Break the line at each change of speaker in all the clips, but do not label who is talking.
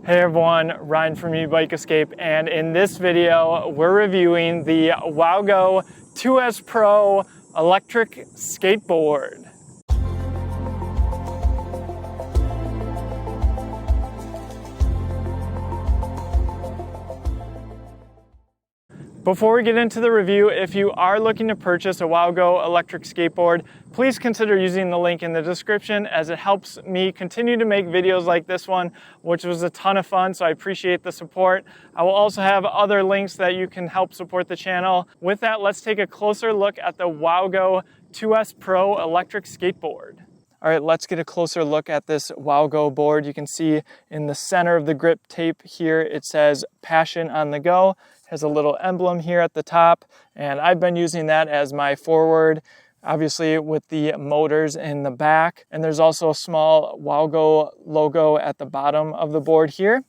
Hey everyone, Ryan from eBike Escape, and in this video we're reviewing the WowGo 2S Pro electric skateboard. Before we get into the review, if you are looking to purchase a WowGo electric skateboard, please consider using the link in the description as it helps me continue to make videos like this one, which was a ton of fun, so I appreciate the support. I will also have other links that you can help support the channel. With that, let's take a closer look at the WowGo 2S Pro electric skateboard. All right, let's get a closer look at this WowGo board. You can see in the center of the grip tape here, it says "Passion on the Go." Has a little emblem here at the top, and I've been using that as my forward, obviously with the motors in the back. And there's also a small WowGo logo at the bottom of the board here.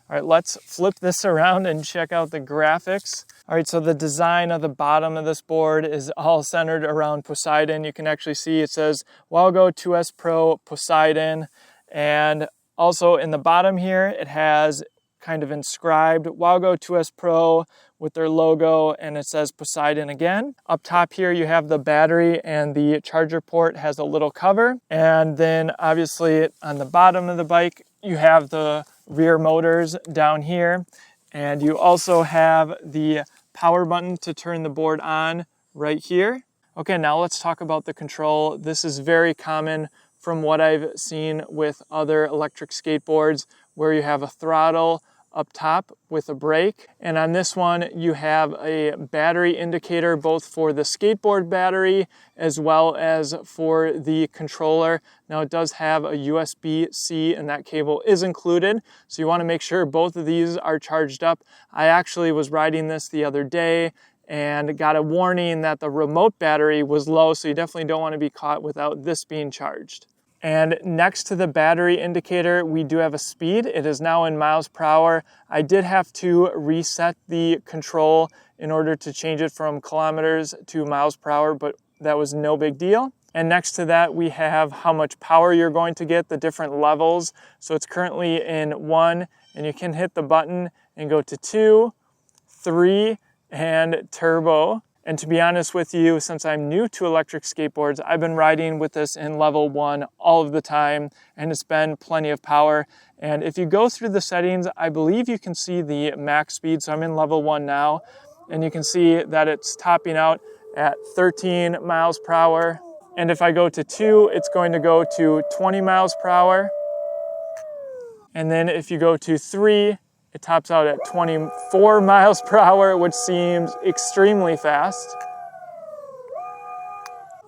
All right, let's flip this around and check out the graphics. All right, so the design of the bottom of this board is all centered around Poseidon. You can actually see it says WowGo 2S Pro Poseidon. And also in the bottom here, it has kind of inscribed WowGo 2S Pro with their logo, and it says Poseidon again. Up top here you have the battery, and the charger port has a little cover. And then obviously on the bottom of the bike you have the rear motors down here, and you also have the power button to turn the board on right here. Okay, now let's talk about the control. This is very common from what I've seen with other electric skateboards, where you have a throttle up top with a brake. And on this one, you have a battery indicator both for the skateboard battery as well as for the controller. Now it does have a USB-C, and that cable is included. So you want to make sure both of these are charged up. I actually was riding this the other day and got a warning that the remote battery was low, so you definitely don't want to be caught without this being charged. And next to the battery indicator, we do have a speed. It is now in miles per hour. I did have to reset the control in order to change it from kilometers to miles per hour, but that was no big deal. And next to that, we have how much power you're going to get, the different levels. So it's currently in 1, and you can hit the button and go to 2, 3, and turbo. And to be honest with you, since I'm new to electric skateboards, I've been riding with this in level 1 all of the time, and it's been plenty of power. And if you go through the settings, I believe you can see the max speed. So I'm in level 1 now, and you can see that it's topping out at 13 miles per hour. And if I go to 2, it's going to go to 20 miles per hour. And then if you go to 3, it tops out at 24 miles per hour, which seems extremely fast.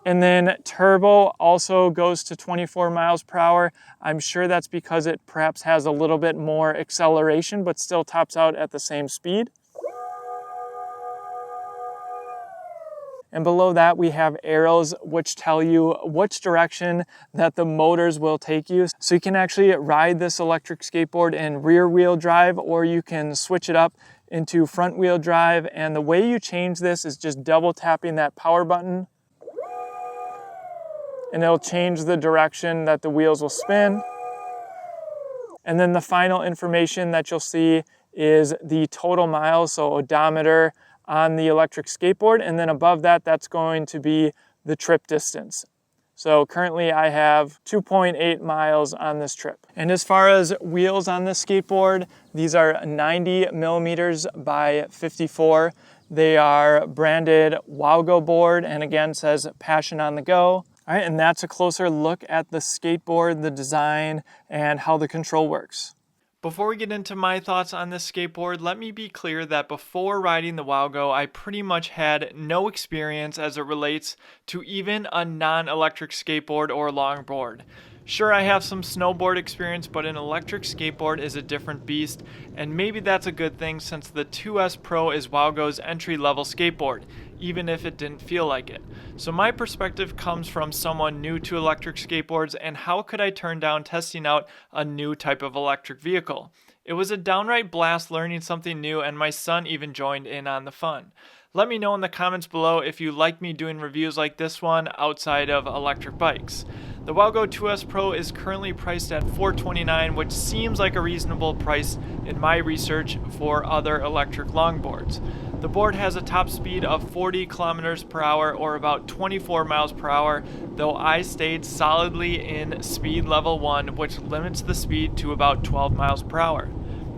And then turbo also goes to 24 miles per hour. I'm sure that's because it perhaps has a little bit more acceleration, but still tops out at the same speed. And below that, we have arrows which tell you which direction that the motors will take you. So you can actually ride this electric skateboard in rear wheel drive, or you can switch it up into front wheel drive. And the way you change this is just double tapping that power button, and it'll change the direction that the wheels will spin. And then the final information that you'll see is the total miles, so odometer, on the electric skateboard, and then above that, that's going to be the trip distance. So currently I have 2.8 miles on this trip. And as far as wheels on this skateboard, these are 90 millimeters by 54. They are branded WowGo board, and again says Passion on the Go. All right, and that's a closer look at the skateboard, the design, and how the control works. Before we get into my thoughts on this skateboard, let me be clear that before riding the WowGo, I pretty much had no experience as it relates to even a non-electric skateboard or longboard. Sure, I have some snowboard experience, but an electric skateboard is a different beast, and maybe that's a good thing since the 2S Pro is WowGo's entry-level skateboard, even if it didn't feel like it. So my perspective comes from someone new to electric skateboards, and how could I turn down testing out a new type of electric vehicle? It was a downright blast learning something new, and my son even joined in on the fun. Let me know in the comments below if you like me doing reviews like this one outside of electric bikes. The WowGo 2S Pro is currently priced at $429, which seems like a reasonable price in my research for other electric longboards. The board has a top speed of 40 kilometers per hour or about 24 miles per hour, though I stayed solidly in speed level 1, which limits the speed to about 12 miles per hour.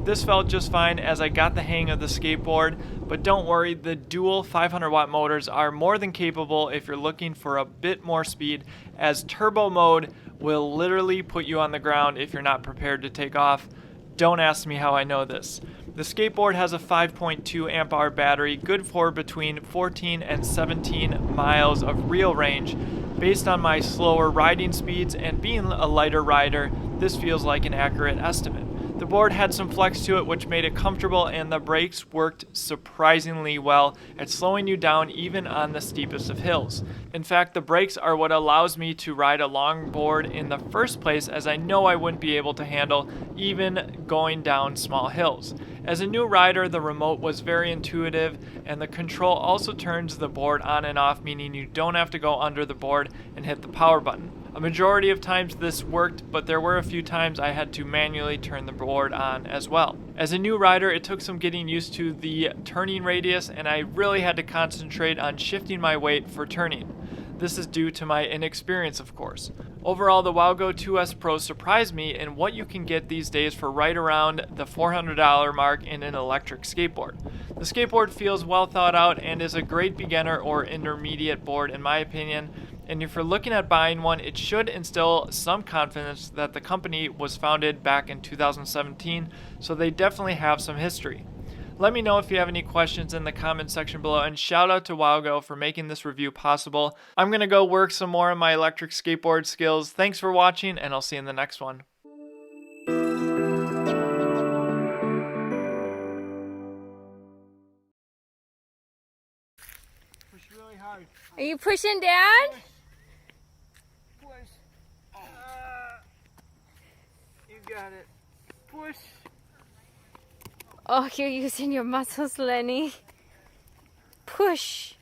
This felt just fine as I got the hang of the skateboard, but don't worry, the dual 500 watt motors are more than capable if you're looking for a bit more speed, as turbo mode will literally put you on the ground if you're not prepared to take off. Don't ask me how I know this. The skateboard has a 5.2 amp hour battery, good for between 14 and 17 miles of real range. Based on my slower riding speeds and being a lighter rider, this feels like an accurate estimate. The board had some flex to it, which made it comfortable, and the brakes worked surprisingly well at slowing you down even on the steepest of hills. In fact, the brakes are what allows me to ride a longboard in the first place, as I know I wouldn't be able to handle even going down small hills. As a new rider, the remote was very intuitive, and the control also turns the board on and off, meaning you don't have to go under the board and hit the power button. A majority of times this worked, but there were a few times I had to manually turn the board on as well. As a new rider, it took some getting used to the turning radius, and I really had to concentrate on shifting my weight for turning. This is due to my inexperience, of course. Overall, the WowGo 2S Pro surprised me in what you can get these days for right around the $400 mark in an electric skateboard. The skateboard feels well thought out and is a great beginner or intermediate board in my opinion. And if you're looking at buying one, it should instill some confidence that the company was founded back in 2017, so they definitely have some history. Let me know if you have any questions in the comment section below, and shout out to WowGo for making this review possible. I'm going to go work some more on my electric skateboard skills. Thanks for watching, and I'll see you in the next one. Push really hard.
Are you pushing, Dad?
Push. You got it. Push.
Oh, you're using your muscles, Lenny. Push.